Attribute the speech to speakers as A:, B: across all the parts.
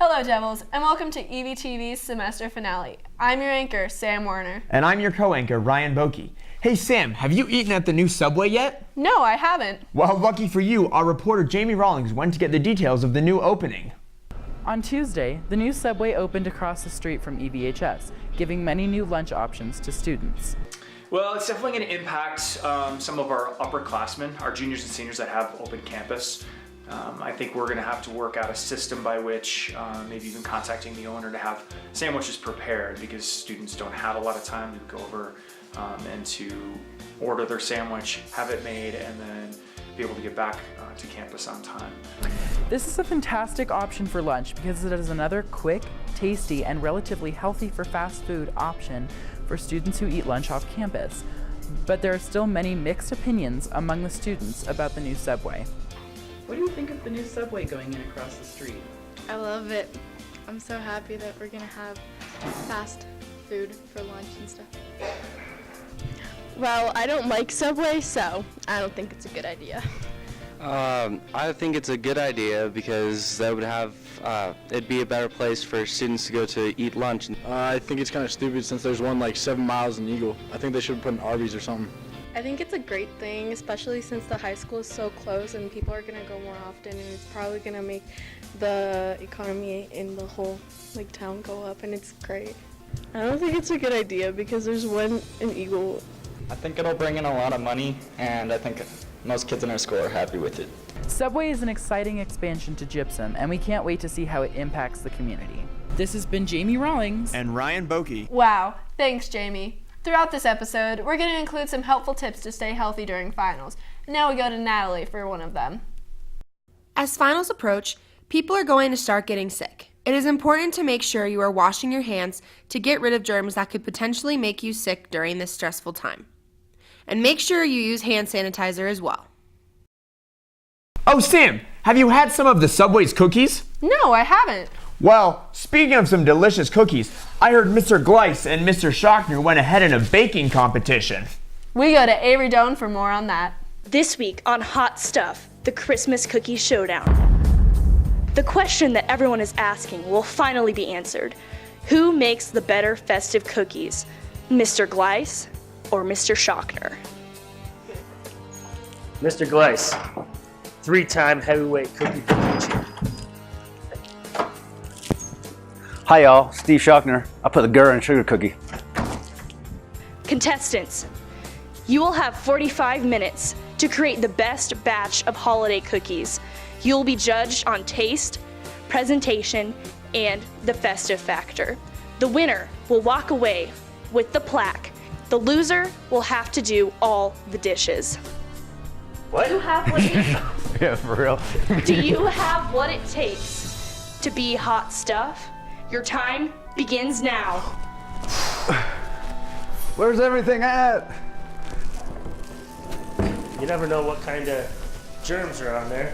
A: Hello, Devils, and welcome to EVTV's semester finale. I'm your anchor, Sam Warner.
B: And I'm your co-anchor, Ryan Boki. Hey Sam, have you eaten at the new Subway yet?
A: No, I haven't.
B: Well, lucky for you, our reporter Jamie Rawlings went to get the details of the new opening.
C: On Tuesday, the new Subway opened across the street from EVHS, giving many new lunch options to students.
D: Well, it's definitely going to impact some of our upperclassmen, our juniors and seniors that have open campus. I think we're going to have to work out a system by which maybe even contacting the owner to have sandwiches prepared, because students don't have a lot of time to go over and to order their sandwich, have it made, and then be able to get back to campus on time.
C: This is a fantastic option for lunch because it is another quick, tasty, and relatively healthy for fast food option for students who eat lunch off campus. But there are still many mixed opinions among the students about the new Subway. What do you think of the new Subway going in across the street?
E: I love it. I'm so happy that we're gonna have fast food for lunch and stuff.
F: Well, I don't like Subway, so I don't think it's a good idea.
G: I think it's a good idea because that would have, it'd be a better place for students to go to eat lunch.
H: I think it's kind of stupid since there's one like 7 miles in Eagle. I think they should put an Arby's or something.
E: I think it's a great thing, especially since the high school is so close and people are gonna go more often, and it's probably gonna make the economy in the whole town go up, and it's great.
F: I don't think it's a good idea because there's one in Eagle.
I: I think it'll bring in a lot of money, and I think most kids in our school are happy with it.
C: Subway is an exciting expansion to Gypsum, and we can't wait to see how it impacts the community. This has been Jamie Rawlings
B: and Ryan Boki.
A: Wow, thanks, Jamie. Throughout this episode, we're going to include some helpful tips to stay healthy during finals. Now we go to Natalie for one of them.
J: As finals approach, people are going to start getting sick. It is important to make sure you are washing your hands to get rid of germs that could potentially make you sick during this stressful time. And make sure you use hand sanitizer as well.
B: Oh Sam, have you had some of the Subway's cookies?
A: No, I haven't.
B: Well, speaking of some delicious cookies, I heard Mr. Gleiss and Mr. Schochner went ahead in a baking competition.
A: We go to Avery Doan for more on that.
K: This week on Hot Stuff, the Christmas Cookie Showdown. The question that everyone is asking will finally be answered. Who makes the better festive cookies, Mr. Gleiss or Mr. Schochner?
L: Mr. Gleiss, 3-time heavyweight cookie champion.
M: Hi y'all, Steve Schochner. I put the gur in a sugar cookie.
K: Contestants, you will have 45 minutes to create the best batch of holiday cookies. You will be judged on taste, presentation, and the festive factor. The winner will walk away with the plaque. The loser will have to do all the dishes.
L: What?
K: Do you have what
M: Yeah, for real.
K: Do you have what it takes to be hot stuff? Your time begins now.
M: Where's everything at?
L: You never know what kind of germs are on there,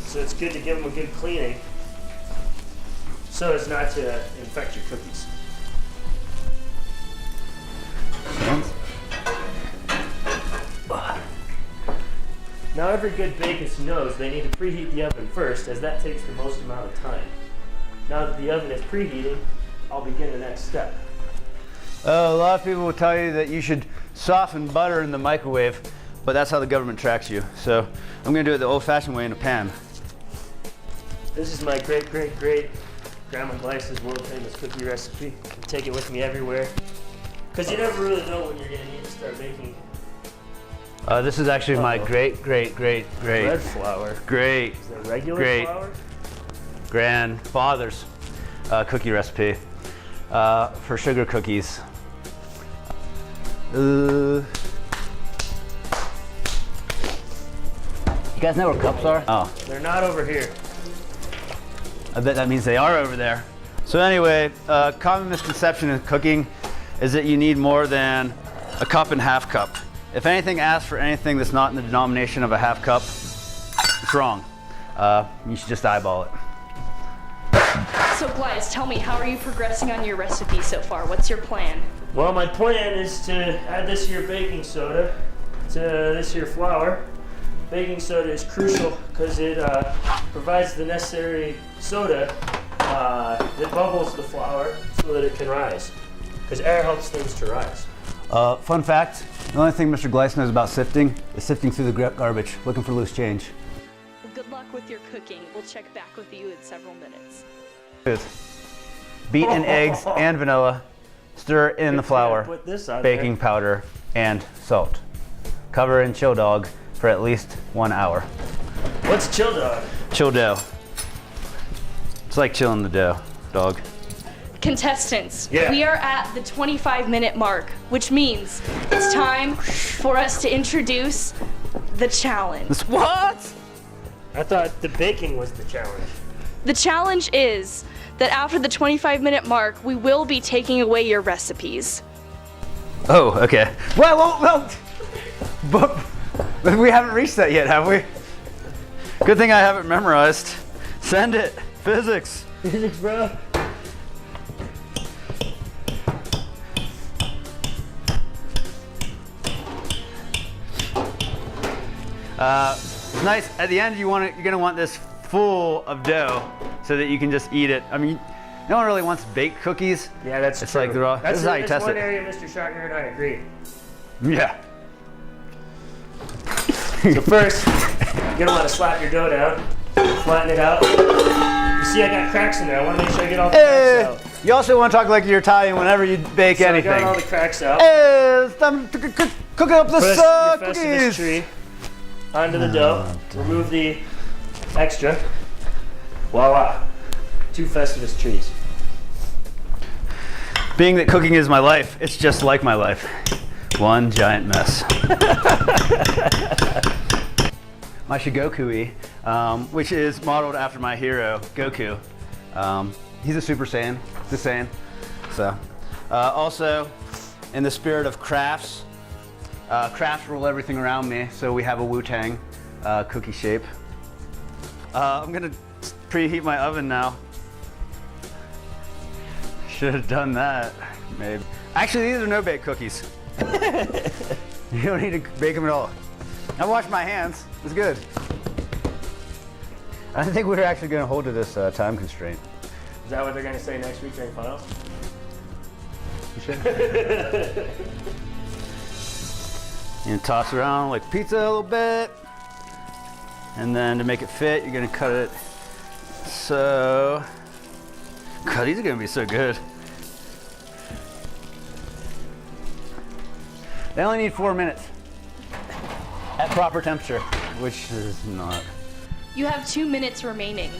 L: so it's good to give them a good cleaning so as not to infect your cookies. Now every good baker knows they need to preheat the oven first, as that takes the most amount of time. Now that the oven is preheating, I'll begin the next step.
M: A lot of people will tell you that you should soften butter in the microwave, but that's how the government tracks you. So I'm gonna do it the old-fashioned way in a pan.
L: This is my great-great-great-grandma Gleiss's world-famous cookie recipe. I take it with me everywhere, because you never really know when you're gonna need to start making.
M: This is actually my
L: red flour.
M: Great.
L: Is that regular flour?
M: Grandfather's cookie recipe for sugar cookies. You guys know where cups are? Oh.
L: They're not over here.
M: I bet that means they are over there. So anyway, common misconception in cooking is that you need more than a cup and half cup. If anything asks for anything that's not in the denomination of a half cup, it's wrong. You should just eyeball it.
K: So Gleiss, tell me, how are you progressing on your recipe so far? What's your plan?
L: Well, my plan is to add this here baking soda to this here flour. Baking soda is crucial because it provides the necessary soda that bubbles the flour so that it can rise. Because air helps things to rise.
M: Fun fact, the only thing Mr. Gleiss knows about sifting is sifting through the garbage, looking for loose change.
K: Well, good luck with your cooking. We'll check back with you in several minutes.
M: Beat in eggs and vanilla, stir in the flour,
L: Put this on
M: baking powder, and salt. Cover in chill dog for at least 1 hour.
L: What's chill dog?
M: Chill dough. It's like chilling the dough, dog.
K: Contestants,
L: Yeah.
K: we are at the 25-minute mark, which means it's time for us to introduce the challenge.
M: What?
L: I thought the baking was the challenge.
K: The challenge is that after the 25-minute mark, we will be taking away your recipes.
M: Oh, okay. Well, but we haven't reached that yet, have we? Good thing I haven't memorized. Send it. Physics.
L: Physics, bro.
M: It's nice. At the end, you're gonna want this full of dough so that you can just eat it. I mean, no one really wants baked cookies.
L: Yeah, that's
M: it's
L: true.
M: like they're all. This is how you test
L: one
M: it.
L: area Mr. Sharkner and I agree.
M: Yeah.
L: So first, you're gonna want to slap your dough down, flatten it out. You see, I got cracks in there. I want to make sure I get all the cracks out.
M: You also want to talk like you're Italian whenever you bake
L: So
M: anything.
L: I got all the cracks out.
M: Hey, it's time to cook up the
L: Put your Festivus
M: cookies.
L: tree onto the dough. Remove the extra. Voila. 2 Festivus trees.
M: Being that cooking is my life, it's just like my life. One giant mess. My Shigokui, which is modeled after my hero, Goku. He's a Super Saiyan, the Saiyan. So, also, in the spirit of crafts, crafts rule everything around me, so we have a Wu-Tang cookie shape. I'm gonna preheat my oven now. Should have done that, maybe. Actually, these are no-bake cookies. You don't need to bake them at all. I washed my hands, it's good. I think we're actually gonna hold to this time constraint.
L: Is that what they're going to say next week during finals?
M: You should. You're gonna toss around like pizza a little bit. And then to make it fit, you're gonna cut it so. God, these are gonna be so good. They only need 4 minutes at proper temperature, which is not.
K: You have 2 minutes remaining.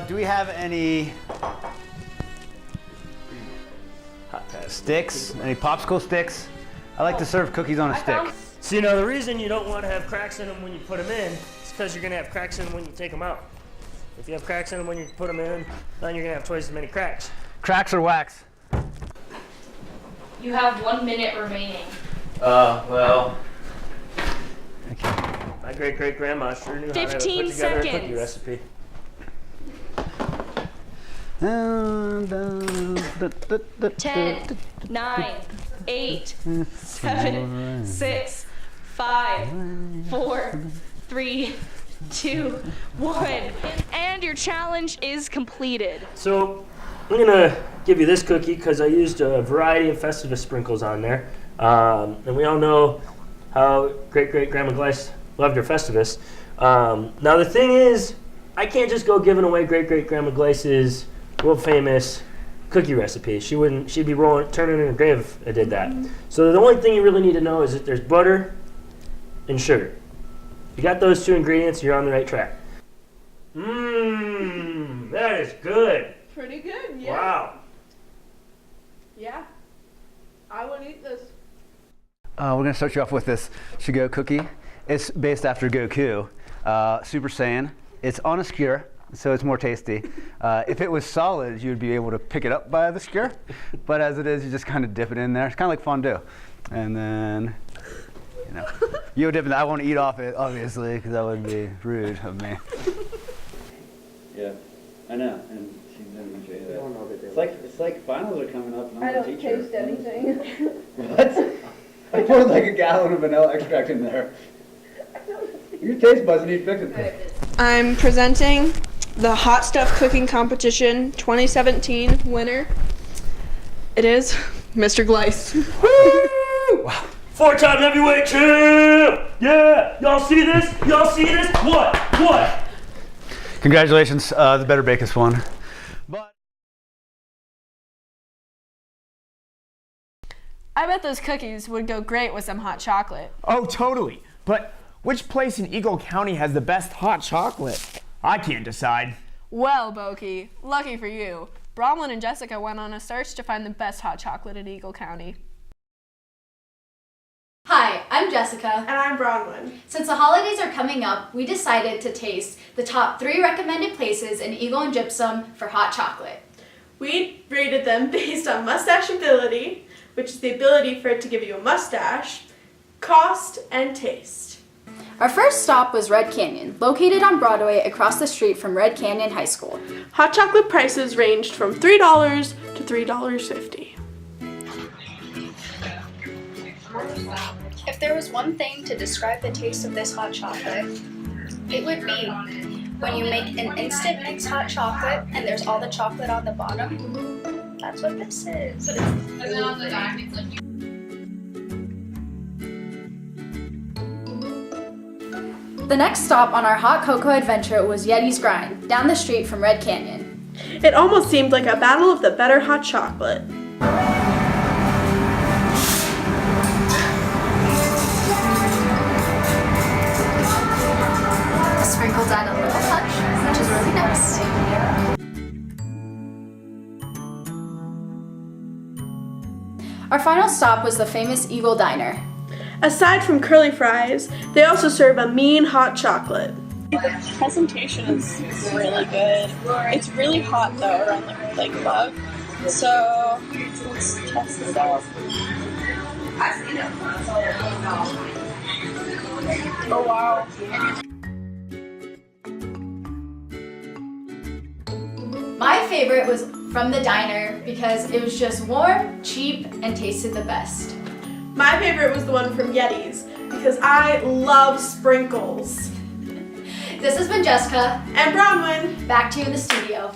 M: Do we have any sticks? Any popsicle sticks? I like to serve cookies on a stick.
L: So, you know, the reason you don't want to have cracks in them when you put them in is because you're going to have cracks in them when you take them out. If you have cracks in them when you put them in, then you're going to have twice as many cracks.
M: Cracks or wax?
K: You have 1 minute remaining.
M: Well.
L: My great-great-grandma sure knew how to put
K: 15
L: together a cookie
K: seconds.
L: recipe.
K: 10, 9, 8, 7, 6, 5, 4, 3, 2, 1. And your challenge is completed.
L: So I'm gonna give you this cookie because I used a variety of Festivus sprinkles on there. And we all know how great-great-grandma Gleiss loved her Festivus. Now the thing is, I can't just go giving away great-great-grandma Gleiss's world famous cookie recipe. She'd be turning in her grave if I did that. So the only thing you really need to know is that there's butter and sugar. If you got those 2 ingredients, you're on the right track. Mmm, that is good.
F: Pretty good, yeah.
L: Wow.
F: Yeah. I would eat this.
M: We're gonna start you off with this Shigo cookie. It's based after Goku, Super Saiyan. It's on a skewer, so it's more tasty. If it was solid, you'd be able to pick it up by the skewer, but as it is, you just kind of dip it in there. It's kind of like fondue. And then, you know, you dip it. I won't eat off it, obviously, because that would be rude of me.
N: Yeah, I know, and she didn't enjoy that. It's like finals are coming up. And
F: I
N: I'm
F: don't
N: a teacher.
F: taste anything.
N: What? I poured like a gallon of vanilla extract in there. Your taste buds need fixing.
J: I'm presenting
F: the Hot Stuff Cooking Competition 2017 winner. It is Mr. Gleiss.
L: Wow. 4-time heavyweight champ! Yeah! Y'all see this? Y'all see this? What?
M: Congratulations, the Better Bakers won.
A: I bet those cookies would go great with some hot chocolate.
B: Oh, totally. But which place in Eagle County has the best hot chocolate? I can't decide.
A: Well, Boki, lucky for you, Bronwyn and Jessica went on a search to find the best hot chocolate in Eagle County.
O: Hi, I'm Jessica.
F: And I'm Bronwyn.
O: Since the holidays are coming up, we decided to taste the top 3 recommended places in Eagle and Gypsum for hot chocolate.
F: We rated them based on mustachability, which is the ability for it to give you a mustache, cost, and taste.
O: Our first stop was Red Canyon, located on Broadway across the street from Red Canyon High School.
F: Hot chocolate prices ranged from $3 to $3.50.
P: If there was one thing to describe the taste of this hot chocolate, it would be when you make an instant mix hot chocolate and there's all the chocolate on the bottom. That's what this is.
O: The next stop on our hot cocoa adventure was Yeti's Grind, down the street from Red Canyon.
F: It almost seemed like a battle of the better hot chocolate.
O: Sprinkled add a little touch, which is really nice. Our final stop was the famous Eagle Diner.
F: Aside from curly fries, they also serve a mean hot chocolate.
Q: The presentation is really good. It's really hot though around the glove. So let's test this out. Oh wow.
O: My favorite was from the diner because it was just warm, cheap, and tasted the best.
F: My favorite was the one from Yeti's because I love sprinkles.
O: This has been Jessica
F: and Bronwyn.
O: Back to you in the studio.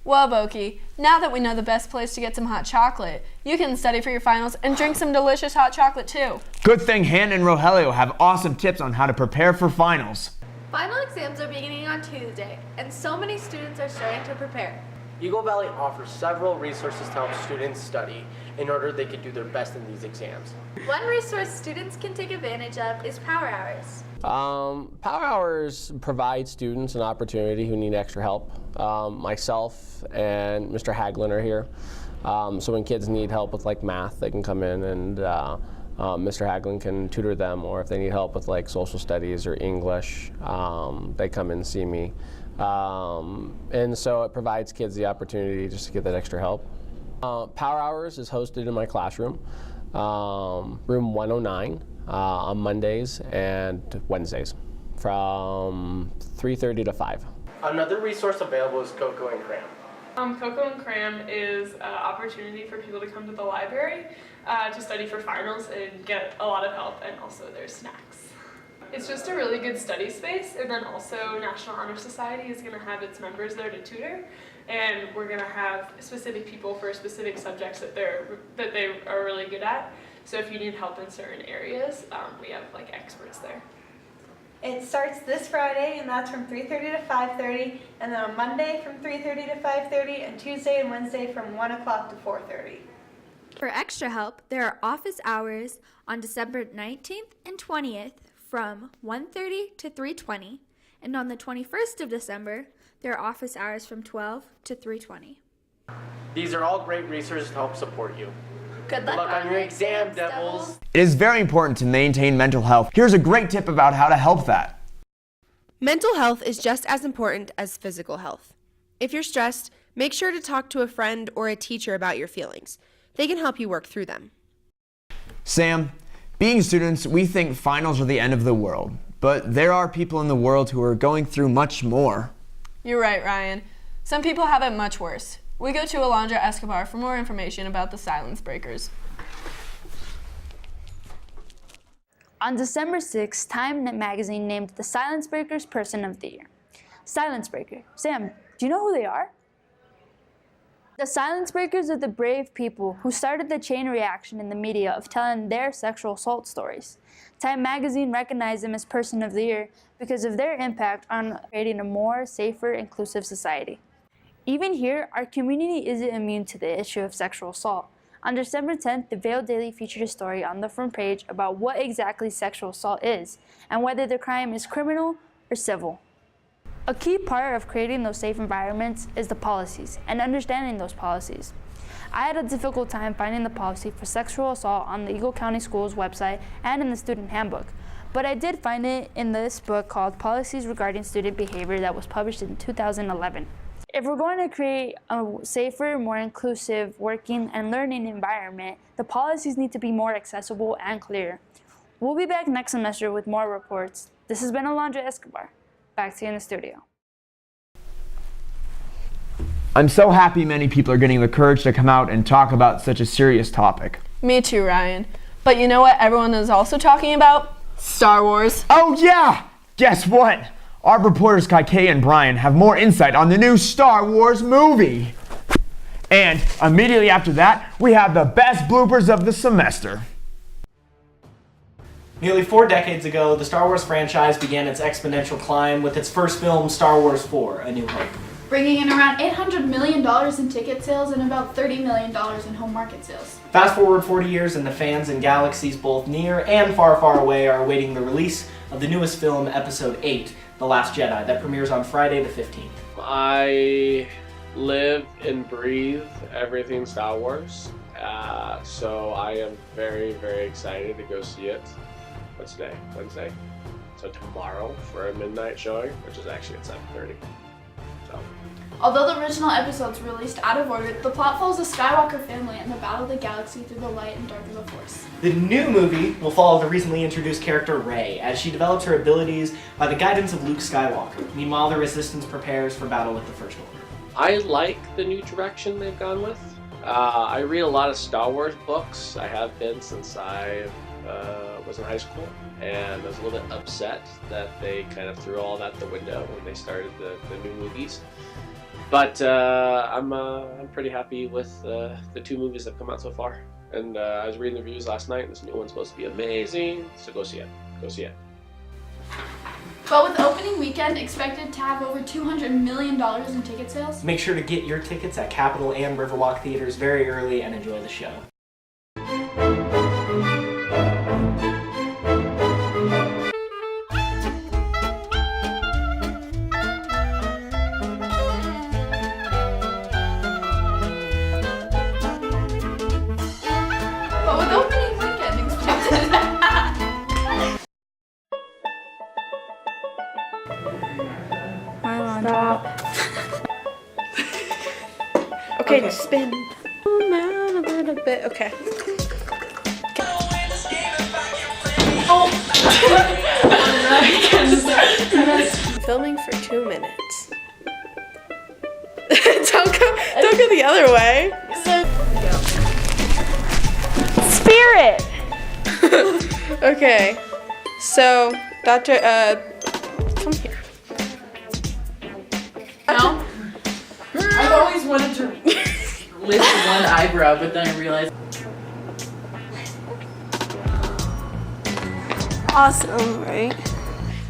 A: Well, Boki, now that we know the best place to get some hot chocolate, you can study for your finals and drink some delicious hot chocolate too.
B: Good thing Hannah and Rogelio have awesome tips on how to prepare for finals.
R: Final exams are beginning on Tuesday, and so many students are starting to prepare.
S: Eagle Valley offers several resources to help students study in order they can do their best in these exams.
R: One resource students can take advantage of is Power Hours.
S: Power Hours provide students an opportunity who need extra help. Myself and Mr. Haglin are here. So when kids need help with like math, they can come in and Mr. Haglin can tutor them, or if they need help with like social studies or English, they come in and see me. And so it provides kids the opportunity just to get that extra help. Power Hours is hosted in my classroom, room 109, on Mondays and Wednesdays from 3:30 to 5. Another resource available is Cocoa and Cram.
T: Cocoa and Cram is an opportunity for people to come to the library to study for finals and get a lot of help, and also there's snacks. It's just a really good study space, and then also National Honor Society is going to have its members there to tutor, and we're going to have specific people for specific subjects that they are really good at. So if you need help in certain areas, we have like experts there.
R: It starts this Friday, and that's from 3:30 to 5:30, and then on Monday from 3:30 to 5:30, and Tuesday and Wednesday from 1 o'clock to 4:30.
U: For extra help, there are office hours on December 19th and 20th from 1:30 to 3:20, and on the 21st of December, there are office hours from 12 to 3:20.
S: These are all great resources to help support you.
R: Good
S: luck on your exam, Devils.
B: It is very important to maintain mental health. Here's a great tip about how to help that.
J: Mental health is just as important as physical health. If you're stressed, make sure to talk to a friend or a teacher about your feelings. They can help you work through them.
B: Sam, being students, we think finals are the end of the world, but there are people in the world who are going through much more.
A: You're right, Ryan. Some people have it much worse. We go to Alondra Escobar for more information about the silence breakers.
D: On December 6th, Time magazine named the Silence Breakers Person of the Year. Silence Breaker. Sam, do you know who they are? The Silence Breakers are the brave people who started the chain reaction in the media of telling their sexual assault stories. Time magazine recognized them as Person of the Year because of their impact on creating a more safer, inclusive society. Even here, our community isn't immune to the issue of sexual assault. On December 10th, the Vail Daily featured a story on the front page about what exactly sexual assault is and whether the crime is criminal or civil. A key part of creating those safe environments is the policies and understanding those policies. I had a difficult time finding the policy for sexual assault on the Eagle County Schools website and in the student handbook, but I did find it in this book called Policies Regarding Student Behavior that was published in 2011. If we're going to create a safer, more inclusive working and learning environment, the policies need to be more accessible and clear. We'll be back next semester with more reports. This has been Alondra Escobar. Back to you in the studio.
B: I'm so happy many people are getting the courage to come out and talk about such a serious topic.
A: Me too, Ryan. But you know what everyone is also talking about? Star Wars.
B: Oh yeah! Guess what? Our reporters Kai and Brian have more insight on the new Star Wars movie. And immediately after that, we have the best bloopers of the semester.
V: Nearly 4 decades ago, the Star Wars franchise began its exponential climb with its first film, Star Wars 4: A New Hope.
O: Bringing in around $800 million in ticket sales and about $30 million in home market sales.
V: Fast forward 40 years and the fans in galaxies both near and far, far away are awaiting the release of the newest film, Episode 8, The Last Jedi, that premieres on Friday the 15th.
S: I live and breathe everything Star Wars, so I am very, very excited to go see it. What's today? Wednesday? So tomorrow for a midnight showing, which is actually at 7:30. So.
O: Although the original episodes released out of order, the plot follows the Skywalker family and the battle of the galaxy through the light and dark of the Force.
V: The new movie will follow the recently introduced character Rey as she develops her abilities by the guidance of Luke Skywalker. Meanwhile, the Resistance prepares for battle with the First Order.
S: I like the new direction they've gone with. I read a lot of Star Wars books. I have been since I was in high school, and I was a little bit upset that they kind of threw all that out the window when they started the new movies. But I'm pretty happy with the 2 movies that have come out so far. And I was reading the reviews last night, and this new one's supposed to be amazing, so go see it. Go see it.
O: But with opening weekend expected to have over $200 million in ticket sales,
V: make sure to get your tickets at Capitol and Riverwalk theaters very early and enjoy the show.
O: but with opening weekend expected
E: Stop. Okay, spin. Down a little bit. Okay. Oh! Filming for 2 minutes. don't go the other way.
O: Spirit!
E: Okay. So, Dr. Come here.
C: No? I've always wanted to lift one eyebrow, but then I realized.
E: Awesome, right?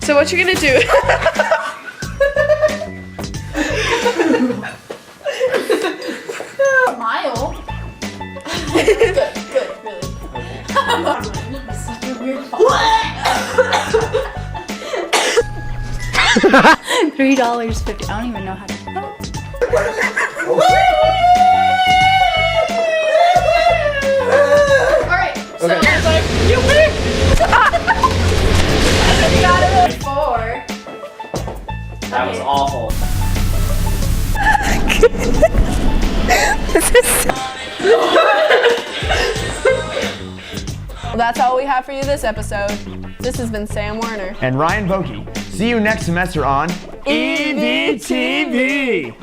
E: So what you're gonna do?
O: Smile. Good, really. Such a weird
D: $3.50. I don't even know how to.
O: Alright, so
V: Okay.
O: it's like, you win! You got it at 4.
V: That was awful.
A: Well, that's all we have for you this episode. This has been Sam Werner
B: And Ryan Vokey. See you next semester on EVTV.